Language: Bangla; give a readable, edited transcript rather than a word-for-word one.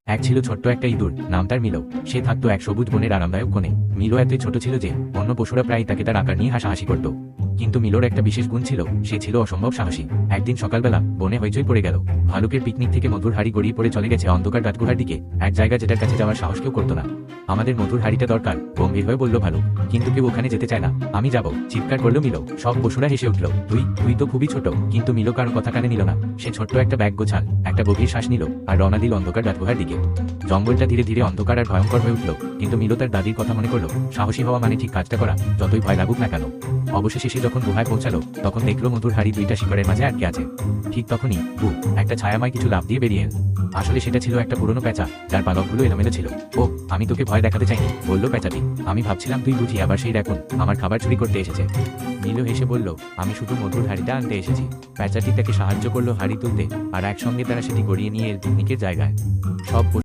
এক ছিল ছোট্ট একটা ইঁদুর, নাম তার মিলো। সে থাকতো এক সবুজ বনের আরামদায়ক কোণে। মিলো এতই ছোট ছিল যে অন্য পশুরা প্রায় তাকে তার আকার নিয়ে হাসাহাসি করত। কিন্তু মিলোর একটা বিশেষ গুণ ছিল, সে ছিল অসম্ভব সাহসী। একদিন সকালবেলা বনে হইচই পড়ে গেল। ভালুকের পিকনিক থেকে মধুর হাড়ি গড়িয়ে পড়ে চলে গেছে অন্ধকার রাতগুহার দিকে, এক জায়গা যেটার কাছে যাওয়ার সাহস কেউ করতো না। আমাদের মধুর হাড়িটা দরকার, গম্ভীর হয়ে বলল ভালুক। কিন্তু কেউ ওখানে যেতে চায় না। আমি যাব, চিৎকার করলো মিলো। সব পশুরা হেসে উঠল। তুই তুই তো খুবই ছোট। কিন্তু মিলো কারো কথা কানে নিল না। সে ছোট্ট একটা ব্যাগ গোছাল, একটা গভীর শ্বাস নিল আর রওনা দিল অন্ধকার রাতগুহার দিকে। জঙ্গলটা ধীরে ধীরে অন্ধকার আর ভয়ঙ্কর হয়ে উঠল। কিন্তু মিলো তার দাদির কথা মনে করলো, সাহসী হওয়া মানে ঠিক কাজটা করা, যতই ভয় লাগুক না কেন। অবশেষে সে যখন গুহায় পৌঁছালো, তখন দেখলো মধুর হাড়ি দুইটা শিকড়ের মাঝে আটকে আছে। ঠিক তখনই একটা ছায়াময় কিছু লাফ দিয়ে বেরিয়ে এল। আসলে সেটা ছিল একটা পুরনো পেঁচা, যার পালকগুলো এলোমেলো ছিল। ও, আমি তোকে ভয় দেখাতে চাইনি, বলল পেঁচাটি। আমি ভাবছিলাম তুই বুঝি আবার সেই এখন আমার খাবার চুরি করতে এসেছে। মিলো হেসে বলল, আমি শুধু মধুর হাড়িটা আনতে এসেছি। পেঁচাটি তাকে সাহায্য করলো হাড়ি তুলতে, আর একসঙ্গে তারা সেটি গড়িয়ে নিয়ে এল পিকনিকের জায়গায়। সব